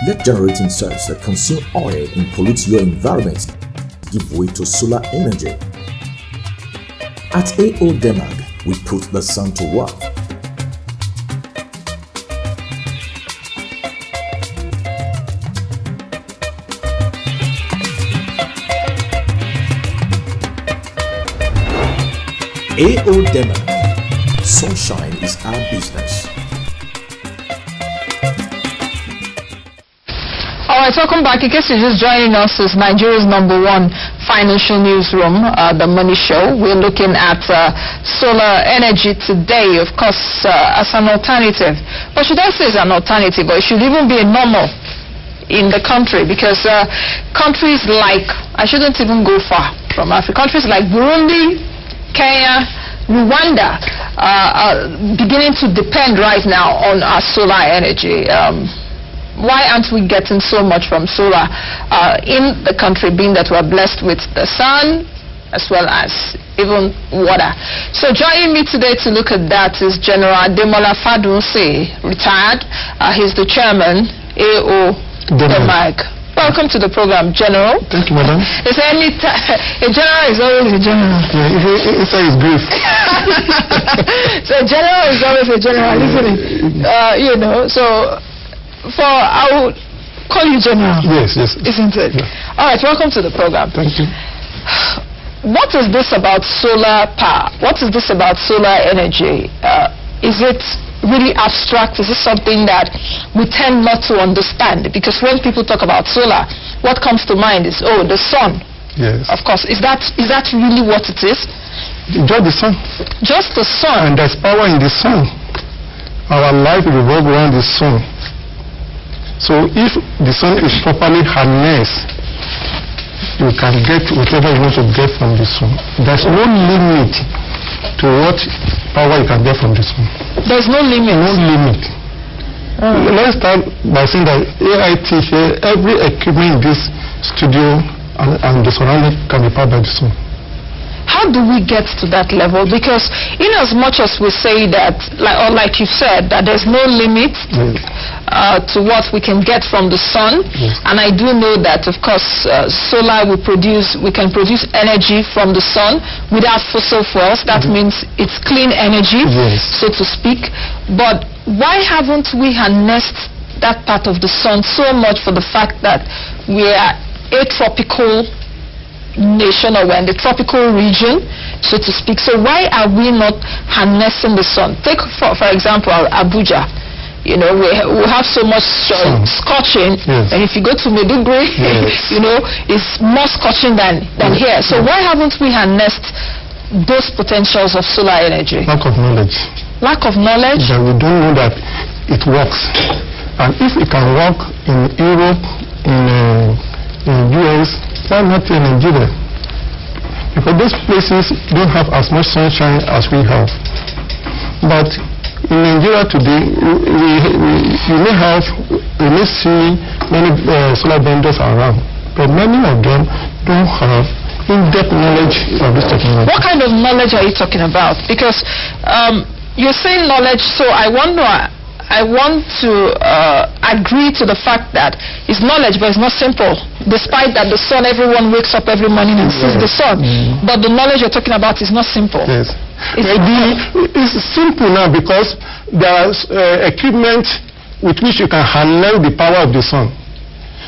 Let generating cells that consume oil and pollute your environment give way to solar energy. At A.O Demarg'S, we put the sun to work. A.O Demarg'S, sunshine is our business. Alright, welcome back. In case you're just joining us, it's Nigeria's #1 financial newsroom, The Money Show. We're looking at solar energy today, of course, as an alternative. But should I say it's an alternative, or it should even be a normal in the country? Because countries like, I shouldn't even go far from Africa, countries like Burundi, Kenya, Rwanda are beginning to depend right now on our solar energy. Why aren't we getting so much from solar in the country, being that we're blessed with the sun as well as even water? So joining me today to look at that is General Ademola Fadunsi, retired. He's the chairman, A.O Demarg'S. Welcome to the program, General. Thank you, madam. Is there any a general is always a general. Yeah, it's brief. So a general is always a general, isn't it? You know, so I would call you General. Yes. Isn't it? Yeah. All right, welcome to the program. Thank you. What is this about solar power? What is this about solar energy? Is it really abstract? Is this something that we tend not to understand? Because when people talk about solar, what comes to mind is, oh, the sun. Yes. Of course. Is that really what it is? Just the sun. Just the sun. And there's power in the sun. Our life revolves around the sun. So if the sun is properly harnessed, you can get whatever you want to get from the sun. There's no limit to what power you can get from the sun. There's no limit? No limit. Let's start by saying that AIT here, every equipment in this studio and the surrounding can be powered by the sun. How do we get to that level? Because in as much as we say that, like you said, that there's no limit to what we can get from the sun, and I do know that, of course, solar we can produce energy from the sun without fossil fuels. That means it's clean energy, so to speak. But why haven't we harnessed that part of the sun so much, for the fact that we are a tropical nation, or we're in the tropical region, so to speak? So why are we not harnessing the sun? Take for example Abuja. You know, we have so much scorching, and if you go to Maiduguri, you know, it's more scorching than here. So why haven't we harnessed those potentials of solar energy? Lack of knowledge. Lack of knowledge? That we don't know that it works. And if it can work in Europe, in US, why not in Nigeria? Because those places don't have as much sunshine as we have. But in Nigeria today, we may see many solar vendors around, but many of them don't have in-depth knowledge of this technology. What kind of knowledge are you talking about? Because you're saying knowledge, so I want to agree to the fact that it's knowledge, but it's not simple. Despite that the sun, everyone wakes up every morning and sees the sun. But the knowledge you're talking about is not simple. Yes. It's simple now because there's equipment with which you can handle the power of the sun.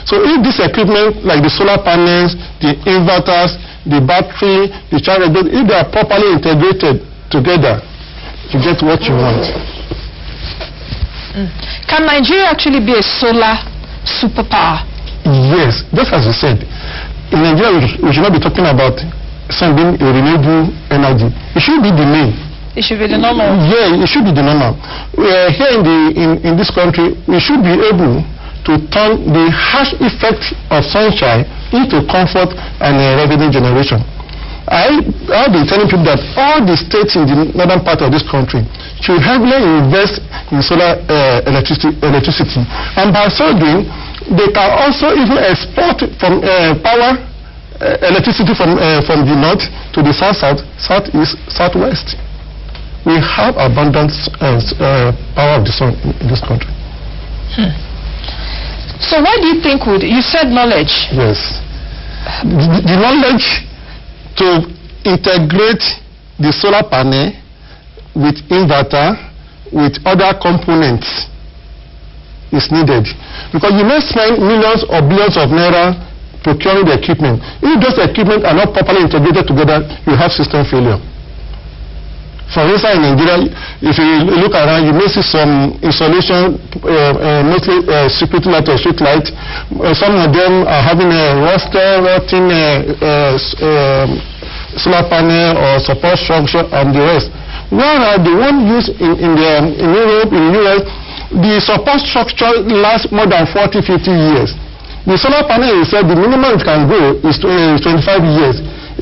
So if this equipment, like the solar panels, the inverters, the battery, the charger, if they are properly integrated together, you get what you want. Can Nigeria actually be a solar superpower? Yes, just as you said. In Nigeria, we should not be talking about sun being a renewable energy. It should be the main. It should be the normal. Yeah, it should be the normal. Here in this country, we should be able to turn the harsh effect of sunshine into comfort and revenue generation. I've been telling people that all the states in the northern part of this country should heavily invest in solar electricity, and by so doing, they can also even export from electricity from the north to the south, southeast, southwest. We have abundant power of the sun in this country. So why do you think you said knowledge? Yes. The knowledge to integrate the solar panel with inverter, with other components is needed. Because you may spend millions or billions of naira procuring the equipment. If those equipment are not properly integrated together, you have system failure. For instance, in Nigeria, if you look around, you may see some installation, mostly security light or street light. Some of them are having a rotting solar panel or support structure and the rest. Whereas the one used in Europe, in the US, the support structure lasts more than 40-50 years. The solar panel itself, the minimum it can go is 25 years.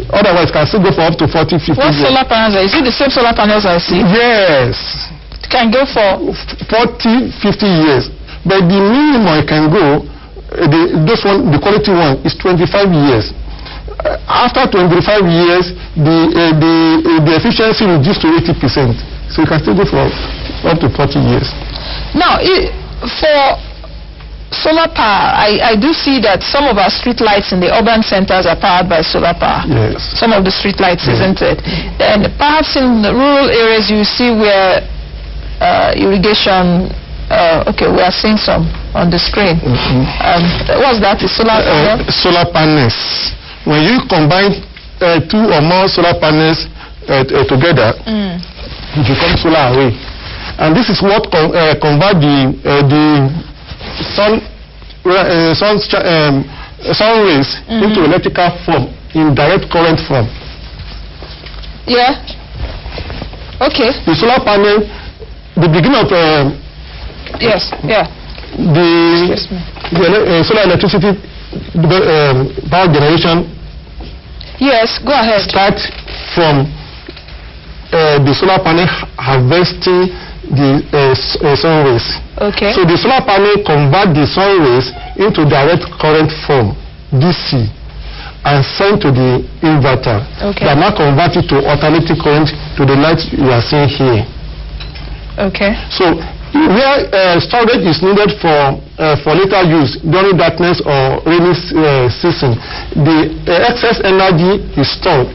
Otherwise, it can still go for up to 40-50 years. What solar panels are? Is it the same solar panels I see? Yes. It can go for 40-50 years. But the minimum it can go, the quality one, is 25 years. After 25 years, the efficiency reduces to 80%. So you can still go for up to 40 years. Now, for solar power, I do see that some of our street lights in the urban centers are powered by solar power. Yes. Some of the street lights, isn't it? And perhaps in the rural areas you see where irrigation, okay, we are seeing some on the screen. What's that? The solar panel? Solar panels. When you combine two or more solar panels together, it becomes solar array. And this is what convert the sun rays into electrical form in direct current form. Yeah. Okay. The solar panel, the beginning of yes. Yeah. The solar electricity power generation. Yes. Go ahead. Start from the solar panel harvesting the sun rays. Okay. So the solar panel convert the sun rays into direct current form, DC, and send to the inverter. Okay. That now convert it to alternating current to the light you are seeing here. Okay. So where storage is needed for later use during darkness or rainy season, the excess energy is stored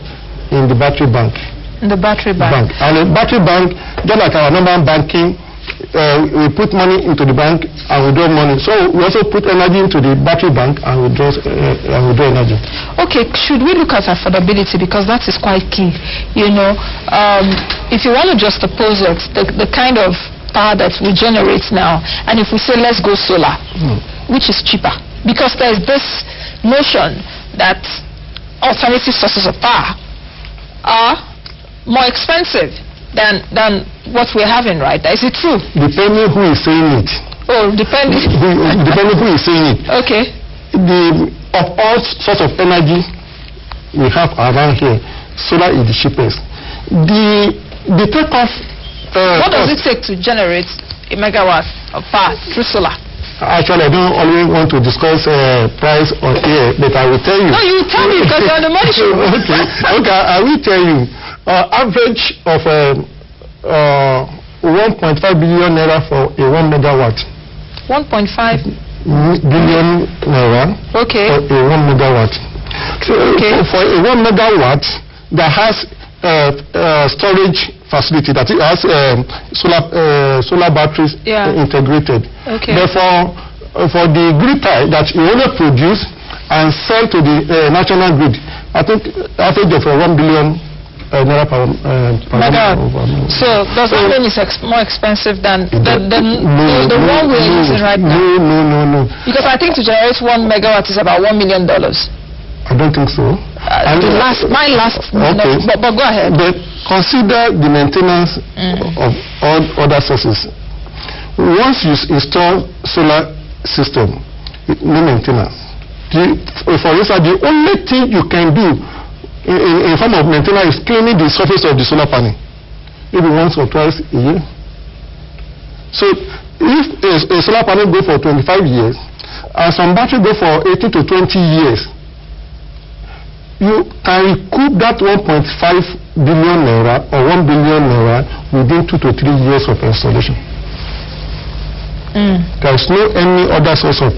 in the battery bank. In the battery bank. And the battery bank, just like our normal banking, we put money into the bank and withdraw money. So we also put energy into the battery bank and withdraw energy. Okay, should we look at affordability, because that is quite key. You know, if you want to just oppose it, the kind of power that we generate now, and if we say let's go solar, which is cheaper, because there is this notion that alternative sources of power are more expensive than what we're having, right? Is it true? Depending who is saying it. Oh, depending who is saying it. Okay. Of all sorts of energy we have around here, solar is the cheapest. The takeoff. What does it take to generate a megawatt of power through solar? Actually, I don't always want to discuss price on air, but I will tell you. No, you tell me, because you're on the money show. Okay, I will tell you. Average of 1.5 billion naira for a 1 megawatt. 1.5 billion naira. Okay. For a 1 megawatt. So okay. For a 1 megawatt that has storage facility, that it has solar batteries integrated. Okay. Therefore, for the grid tie that you only produce and sell to the national grid, I think average of 1 billion naira per megawatt. So does that mean it's more expensive than the one we're using right now? No. Because I think to generate 1 megawatt is about $1 million. I don't think so. My last okay. But go ahead. But consider the maintenance of all other sources. Once you install solar system, no maintenance. For instance, the only thing you can do in form of maintenance is cleaning the surface of the solar panel, maybe once or twice a year. So if a solar panel go for 25 years and some battery go for 18 to 20 years, you can recoup that 1.5 billion naira or 1 billion naira within 2 to 3 years of installation. There is no any other source of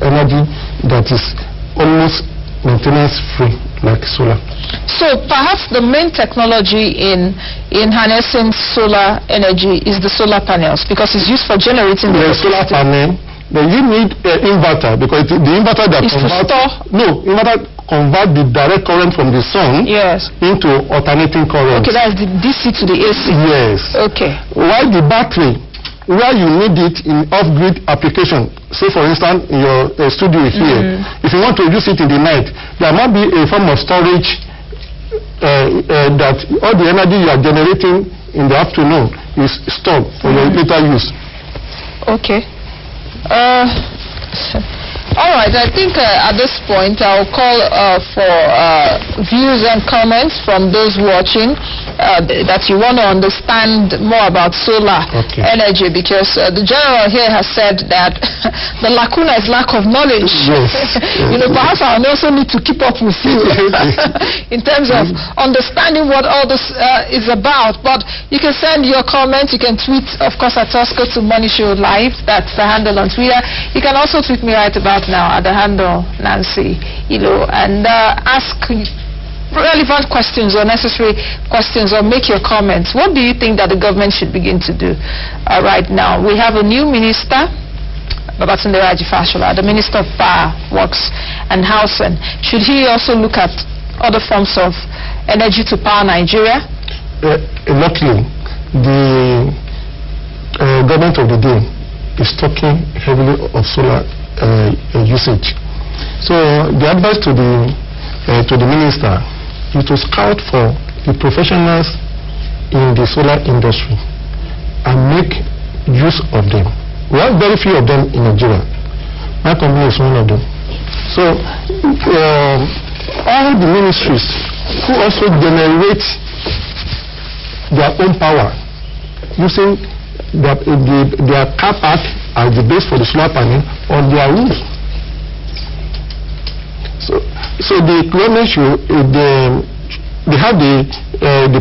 energy that is almost maintenance free like solar. So perhaps the main technology in harnessing solar energy is the solar panels, because it's used for generating the solar panel. But you need an inverter, because the inverter that inverter convert the direct current from the sun into alternating current. Okay, that's the DC to the AC. Yes. Okay. While the battery, where you need it in off-grid application, say for instance in your studio here, if you want to use it in the night, there might be a form of storage that all the energy you are generating in the afternoon is stored for your later use. Okay. All right, I think at this point I'll call for views and comments from those watching that you want to understand more about solar energy, because the general here has said that the lacuna is lack of knowledge. You know, perhaps I also need to keep up with you in terms of understanding what all this is about. But you can send your comments, you can tweet, of course, at Tosco to Money Show Live. That's the handle on Twitter. You can also tweet me right about now at the handle Nancy Ilo, and ask relevant questions or necessary questions, or make your comments. What do you think that the government should begin to do right now? We have a new minister, Babatunde Raji Fashola, the Minister of Power, Works and Housing. Should he also look at other forms of energy to power Nigeria? Luckily, the government of the day is talking heavily of solar usage. So the advice to the minister is to scout for the professionals in the solar industry and make use of them. We have very few of them in Nigeria. My company is one of them. So all the ministries who also generate their own power using their car park as the base for the solar panel on their roof. So the government should, they have the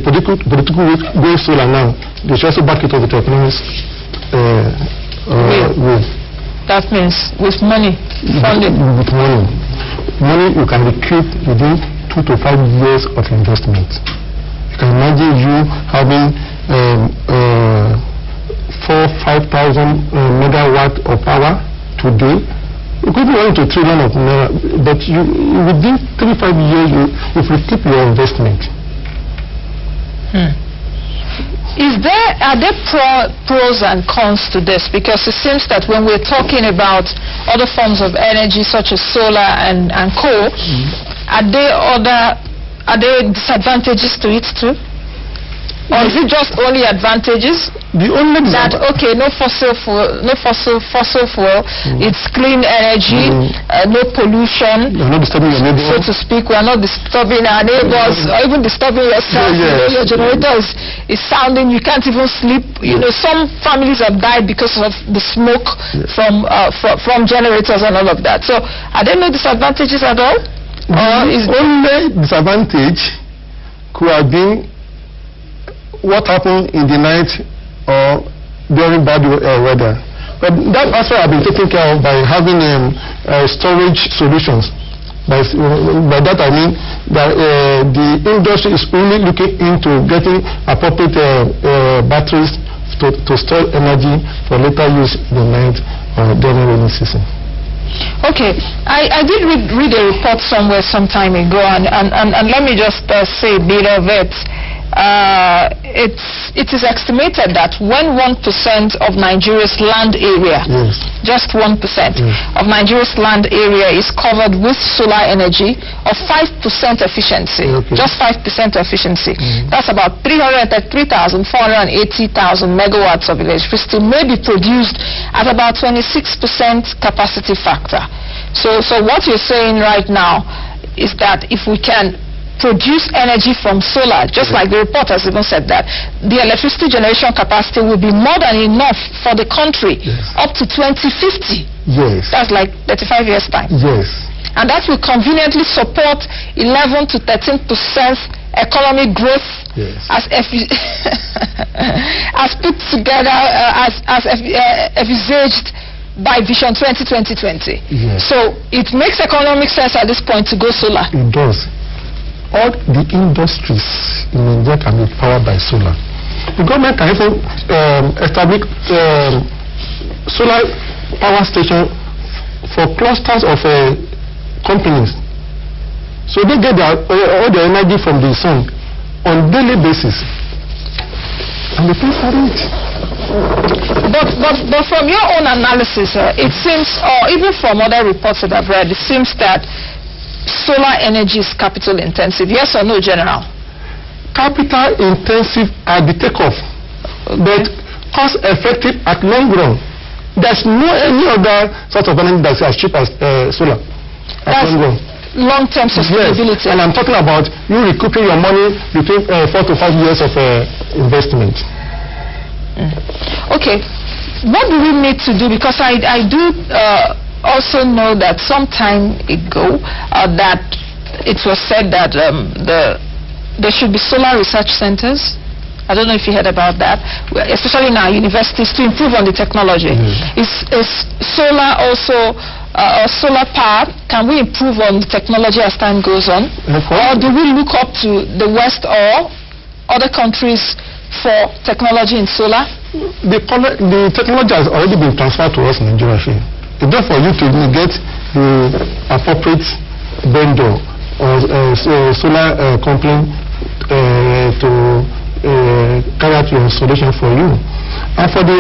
political going solar now. They should also back it up with economics with. That means with money, funding. With money you can recoup within 2 to 5 years of investment. You can imagine you having 4,000-5,000 megawatt of power today. You could be going to $1 trillion of naira, but within 3-5 years you recoup your investment. Are there pros and cons to this? Because it seems that when we're talking about other forms of energy such as solar and coal, are there disadvantages to it too? Or is it just only advantages? The only that no fossil fuel, it's clean energy, no pollution. You're not disturbing your neighbor, so to speak. We are not disturbing our neighbors, or even disturbing yourself. Your generator is sounding. You can't even sleep. You know, some families have died because of the smoke from generators and all of that. So, are there no disadvantages at all? Or is only disadvantage could have been what happened in the night or during bad weather. But that also have been taken care of by having storage solutions. By that I mean that the industry is only looking into getting appropriate batteries to store energy for later use in the night or during rainy season. Okay, I did read a report somewhere some time ago, and let me just say a bit of it. It is estimated that when 1% of Nigeria's land area, just 1% of Nigeria's land area is covered with solar energy of 5% efficiency, just 5% efficiency, that's about 333,480,000 megawatts of electricity may be produced at about 26% capacity factor. So what you're saying right now is that if we can produce energy from solar, just like the report has even said that, the electricity generation capacity will be more than enough for the country up to 2050. That's like 35 years time. And that will conveniently support 11 to 13% economic growth as put together, as envisaged by Vision 2020. Yes. So it makes economic sense at this point to go solar. It does. All the industries in India can be powered by solar. The government can even establish solar power station for clusters of companies. So they get all the energy from the sun on daily basis. And they pay for it. But from your own analysis, it seems, or even from other reports that I've read, it seems that solar energy is capital intensive. Yes or no, General? Capital intensive at the takeoff, but cost effective at long run. There's no any other sort of energy that's as cheap as solar at long run. Long-term sustainability. Yes, and I'm talking about you recouping your money between 4 to 5 years of investment. Okay, what do we need to do? Because I do also know that some time ago that it was said that there should be solar research centers. I don't know if you heard about that, especially in our universities, to improve on the technology. Is solar also solar power? Can we improve on the technology as time goes on? Or do we look up to the West or other countries for technology in solar? The technology has already been transferred to us in Nigeria. It's just for you to get the appropriate vendor or solar company to carry out your installation for you. And for the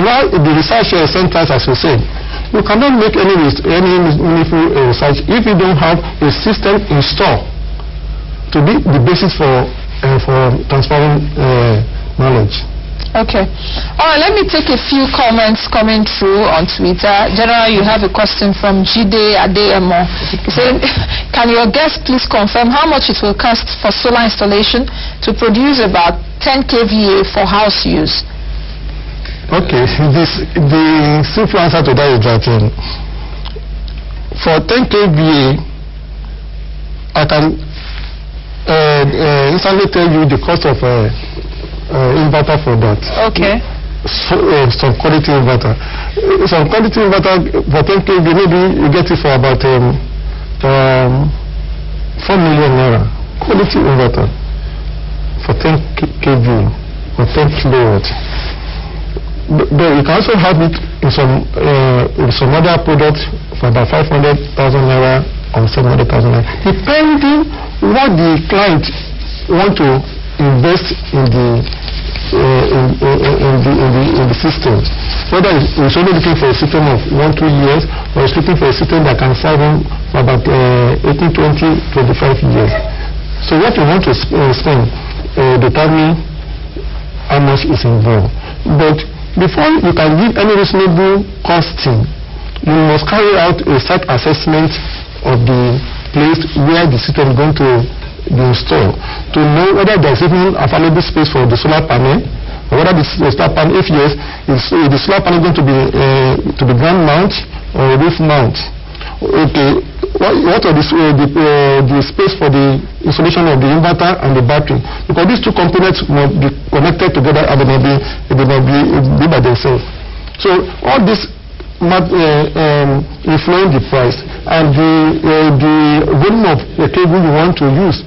research centers, as you said, you cannot make any meaningful research if you don't have a system installed to be the basis for transferring knowledge. Okay. All right, let me take a few comments coming through on Twitter. General, you have a question from Jide Adeyemo. He said, can your guest please confirm how much it will cost for solar installation to produce about 10 kVA for house use? Okay, the simple answer to that is that for 10 kVA, I can instantly tell you the cost of inverter for that. Okay. Some quality inverter. Some quality inverter for 10 kVA, maybe you get it for about 4 million naira. Quality inverter for 10 kVA or 10 kilowatts. But you can also have it in some other products for about 500,000 naira or 700,000 naira, depending what the client want to invest in the system. Whether it's only looking for a system of 1-2 years, or it's looking for a system that can serve him for about 18, 20, 25 years. So what you want to spend determine how much is involved. But before you can give any reasonable costing, you must carry out a site assessment of the place where the system is going to be installed, to know whether there is even available space for the solar panel, or whether the solar panel, if yes, is the solar panel going to be ground mount or roof mount. Okay, what are the space for the installation of the inverter and the battery? Because these two components must be connected together and they may be by themselves. So all this influence the price and the volume of the cable you want to use.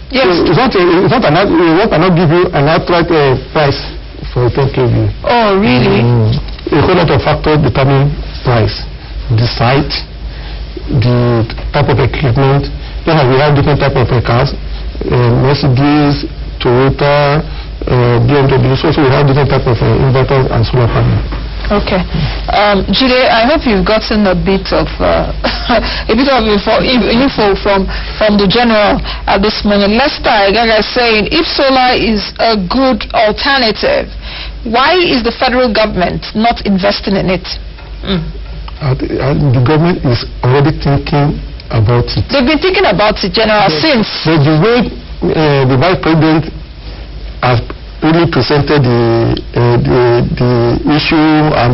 Yes. So we cannot give you an outright price for 10 kV. Oh, really? A whole lot of factors determine price. The site, the type of equipment. Then we have different type of cars, Mercedes, Toyota, BMW. So we have different type of inverters and solar panels. Okay, Jide, I hope you've gotten a bit of info from the general at this moment. Lester Igaga is saying, if solar is a good alternative, why is the federal government not investing in it? The government is already thinking about it. They've been thinking about it, General, since. But the way the Vice President has really presented the issue and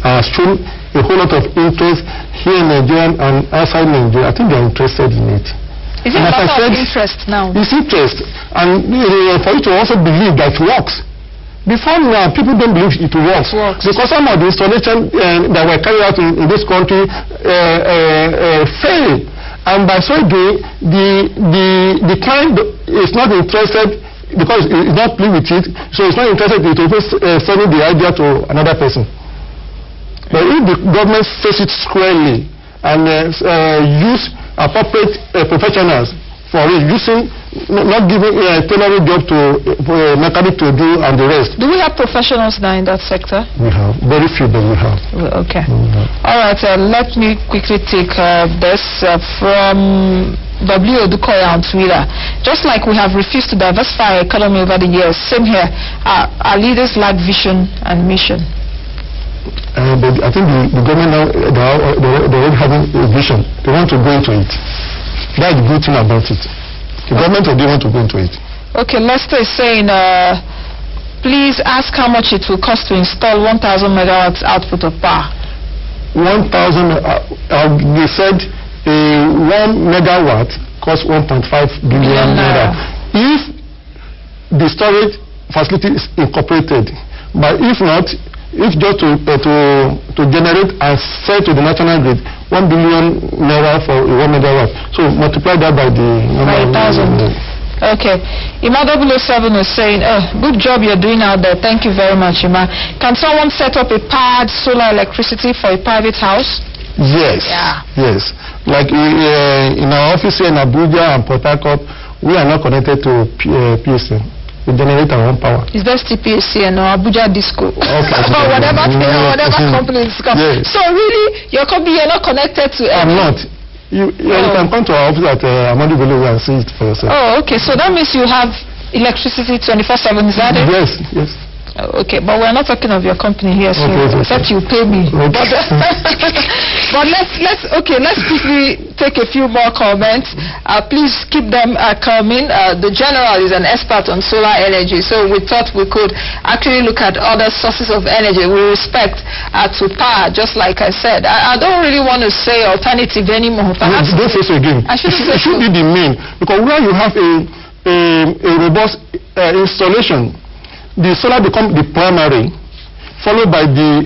has shown a whole lot of interest here in Nigeria and outside Nigeria, I think they're interested in it. Is it a matter of interest now? It's interest. And for you to also believe that it works. Before now, people don't believe it works. Because some of the installations that were carried out in this country fail. And by so doing, the client is not interested because he's not pleased with it, so he's not interested in selling the idea to another person. But if the government says it squarely and use appropriate professionals for it, not giving a tailored job to a mechanic to do and the rest. Do we have professionals now in that sector? We have. Very few, but we have. Okay. All right. Let me quickly take this from A.O Demarg'S on Twitter. Just like we have refused to diversify our economy over the years, same here. Our leaders lack vision and mission. But I think the government now, they're already having a vision. They want to go into it. That's the good thing about it. The government already want to go into it. Okay, Lester is saying, please ask how much it will cost to install 1,000 megawatts output of power. 1,000, they said 1 megawatt costs 1.5 billion naira. If the storage facility is incorporated, but if not, if just to generate and sell to the national grid, 1 billion naira for 1 megawatt. So multiply that by the number. 1,000. Okay. Ima 007 is saying, good job you're doing out there. Thank you very much, Ima. Can someone set up a powered solar electricity for a private house? Yes. Yeah. Yes. Like in our office here in Abuja and Port Harcourt, we are not connected to PSN. We generate our own power. Is that still PSN or Abuja Disco? Okay. Or whatever company is called. Yes. So really, your company, you're not connected to I'm not. You can come to our office at Amadi Village and see it for yourself. Oh, okay. So that means you have electricity 24/7, is that it? Yes, yes. Okay, but we're not talking of your company here, so except you pay me. Okay. But let's quickly take a few more comments. Please keep them coming. The general is an expert on solar energy, so we thought we could actually look at other sources of energy with respect to power. Just like I said, I don't really want to say alternative anymore. Perhaps don't say so again. It should be the main, because where you have a robust installation, the solar becomes the primary, followed by the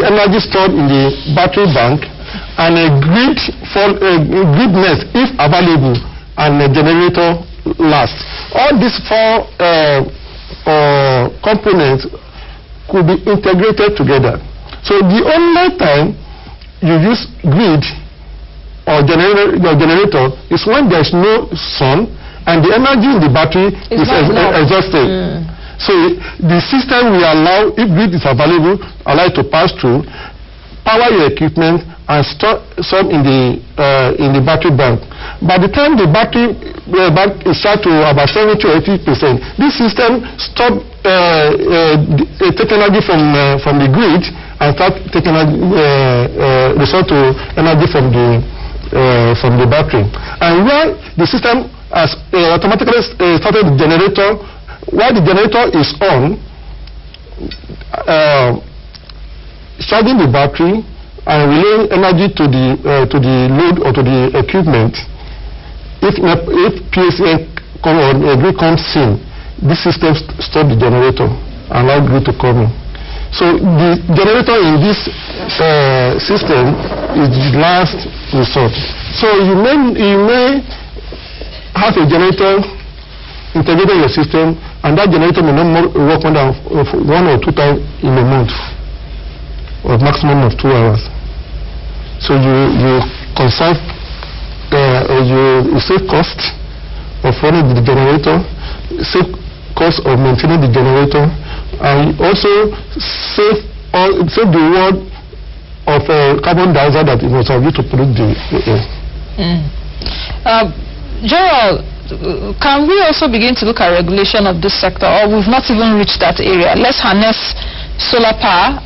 energy stored in the battery bank, and a grid nest if available, and a generator last. All these four components could be integrated together. So the only time you use grid or generator is when there's no sun and the energy in the battery is exhausted. So the system will allow, if grid is available, allow it to pass through, power your equipment, and store some in the battery bank. By the time the battery bank is start to about 70 to 80%, this system stop taking energy from the grid and start taking resort to energy from the battery. And where the system has automatically started the generator. While the generator is on, charging the battery and relaying energy to the load or to the equipment, if PSN grid comes in, this system stops the generator and allows grid to come in. So the generator in this system is the last resort. So you may have a generator integrated in your system, and that generator may not work more than 1 or 2 times in a month, or maximum of 2 hours. So you conserve, you save cost of running the generator, save cost of maintaining the generator, and also save the word of carbon dioxide that it was used to pollute the air. General, can we also begin to look at regulation of this sector, or we've not even reached that area? Let's harness solar power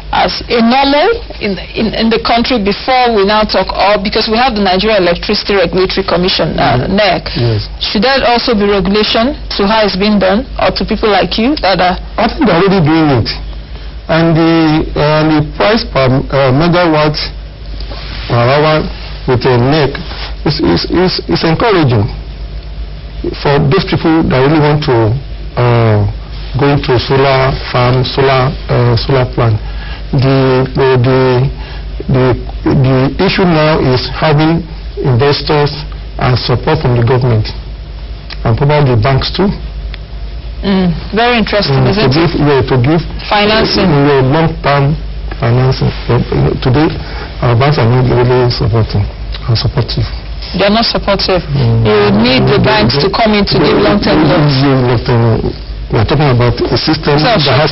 as a normal in the country before we now talk, or because we have the Nigeria Electricity Regulatory Commission, NEC. Yes. Should there also be regulation to how it's being done, or to people like you that are? I think they're already doing it, and the price per megawatt per hour with a NEC is encouraging for those people that really want to going to solar farm, solar plant. The issue now is having investors and support from the government and probably the banks too. Very interesting, isn't it? To give financing, long-term financing. Today, our banks are not really supportive. They are not supportive. You need the banks to come in to give long-term loans. We are talking about a system that has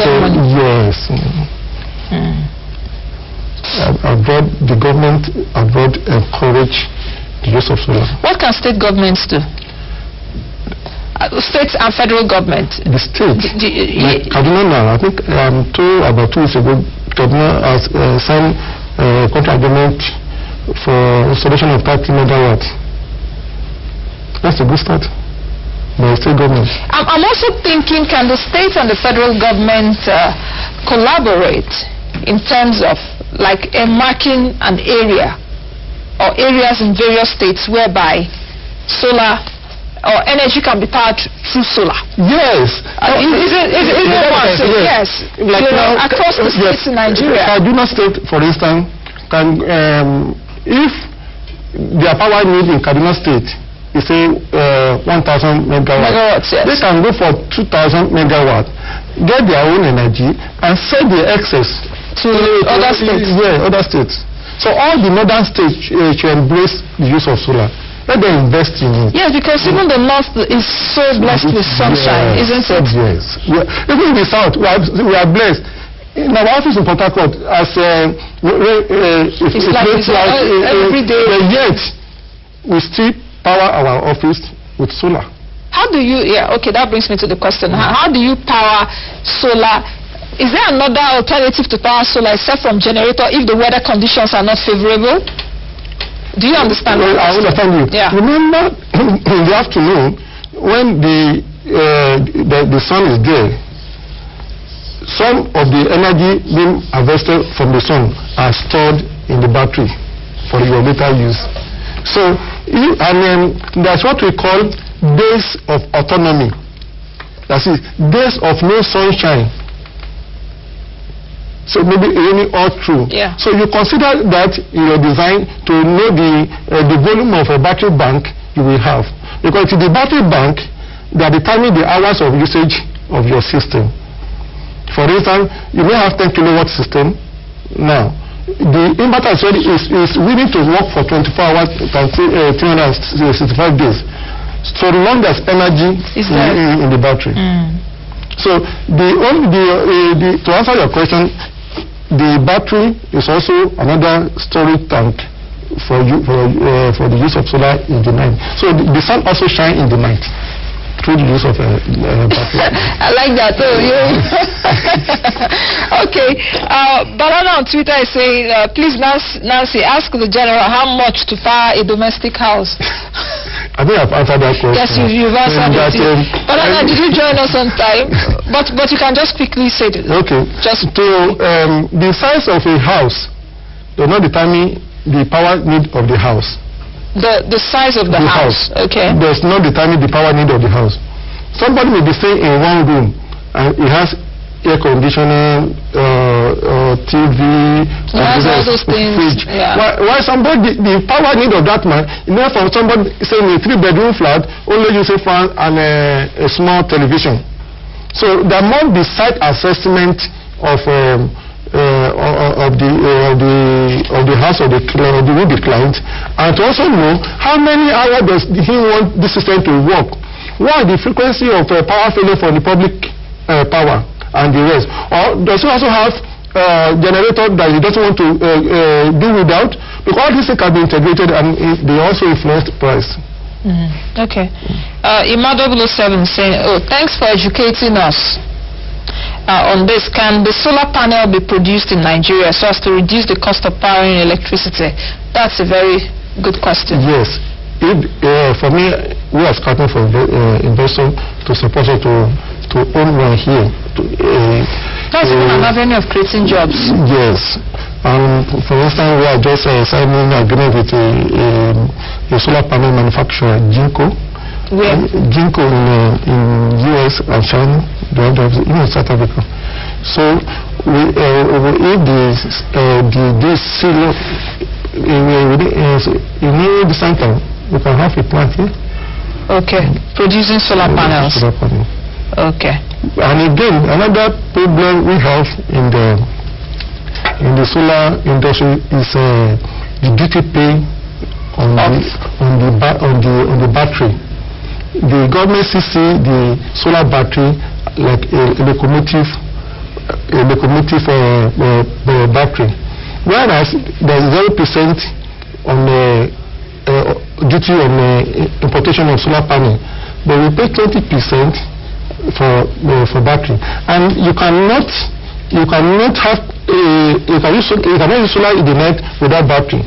abroad, the government abroad encourage the use of solar. What can state governments do? State and federal government. The state. Like Kaduna now, I think about 2 weeks ago, Kaduna has signed a contract agreement for installation of 30 megawatts. That's a good start. By the state government. I'm also thinking, can the state and the federal government collaborate in terms of like marking an area or areas in various states whereby solar or energy can be powered through solar? Yes. Is it one? Yes. Like now, across the states in Nigeria. Kaduna State, for instance, can if their power need in Kaduna State is say 1,000 megawatts, yes. They can go for 2,000 megawatts, get their own energy, and sell the excess to other states. Yeah, other states. So all the northern states should embrace the use of solar. Let them invest in it. Yes, because even the north is so blessed with sunshine, isn't it? Yes. Even in the south, we are blessed. In our office in Port Harcourt, as it's like every day. Yet, we still power our office with solar. How do you? Okay, that brings me to the question. How do you power solar? Is there another alternative to power solar except from generator if the weather conditions are not favorable? Do you understand? Well, I understand you. Yeah. Remember, in the afternoon, when the sun is there, some of the energy being harvested from the sun are stored in the battery for your later use. So, that's what we call days of autonomy. That is, days of no sunshine. So maybe raining all through. Yeah. So you consider that in your design to know the volume of a battery bank you will have. Because the battery bank, they are determining the hours of usage of your system. For instance, you may have 10 kilowatt system. Now, the inverter is willing to work for 24 hours and 365 days. So long as energy is in the battery. So to answer your question, the battery is also another storage tank for the use of solar in the night. So the sun also shines in the night through the use of battery. I like that. Okay. Banana on Twitter is saying, please, Nancy, ask the general how much to power a domestic house. I think I've answered that question. Yes, you've answered it. Banana, did you join us on time? But you can just quickly say it. Okay. Just the size of a house does not determine the power need of the house. The size of the house, okay, does not determine the power need of the house. Somebody may be staying in one room and it has air conditioning, TV, all those things. Fridge. Yeah. Why somebody, the power need of that man, enough from somebody saying a 3-bedroom flat, only using fan and a small television. So there must be site assessment of the house of the client, and to also know how many hours does he want this system to work. What is the frequency of power failure for the public power and the rest? Or does he also have generator that he doesn't want to do without? Because all these things can be integrated and they also influence the price. Okay. Ima007 saying, thanks for educating us. On this, can the solar panel be produced in Nigeria so as to reduce the cost of powering electricity? That's a very good question. Yes. For me, we are scouting for investors to support us to own one here. That's an avenue of creating jobs. Yes. For instance, we are just signing an agreement with a solar panel manufacturer, Jinko, Where? Ginkgo in US and China, even South Africa. So if this silo, the center, we can have a plant here. Okay, producing solar panels. Solar panels. Okay. And again, another problem we have in the solar industry is the duty pay on the battery. The government sees the solar battery like a locomotive battery, whereas there is 0% on duty on importation of solar panel, but we pay 20% for battery, and you cannot use solar in the night without battery.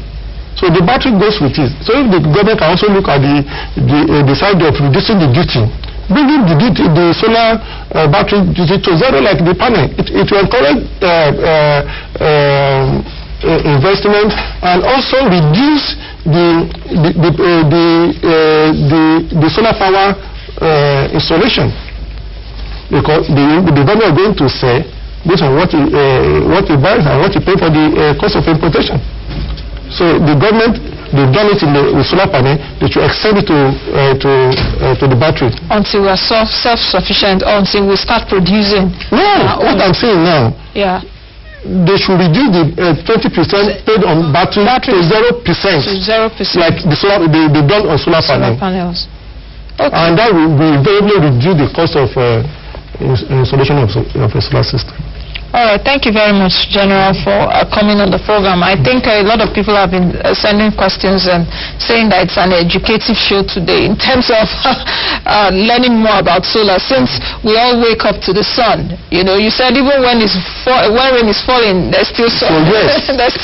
So the battery goes with it. So if the government can also look at the side of reducing the duty, bringing the solar battery duty to zero like the panel, it will encourage investment and also reduce the solar power installation, because the government is going to say based on what he buys and what he pays for the cost of importation. So the government, they've done it in the solar panel, they should extend it to the battery. Until we're self-sufficient, until we start producing. No, what I'm saying now. Yeah. They should reduce the 20% paid on battery to 0%. To 0%. Like they've done on solar panels. Okay. And that will very reduce the cost of installation of a solar system. All right, thank you very much, General, for coming on the program. I think a lot of people have been sending questions and saying that it's an educative show today in terms of learning more about solar, since we all wake up to the sun. You know, you said even when rain is falling, there's still sun. Oh, yes. there's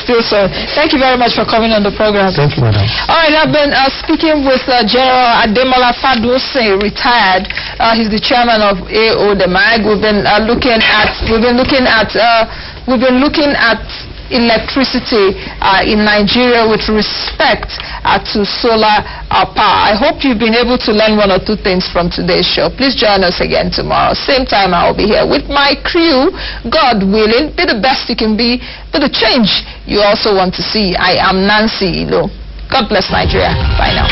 still sun. Thank you very much for coming on the program. Thank you, madam. All right, I've been speaking with General Ademola Fadose, retired. He's the chairman of A.O Demarg'S. We've been looking at electricity in Nigeria with respect to solar power. I hope you've been able to learn one or two things from today's show. Please join us again tomorrow. Same time I'll be here with my crew. God willing, be the best you can be, be the change you also want to see. I am Nancy Ilo. God bless Nigeria. Bye now.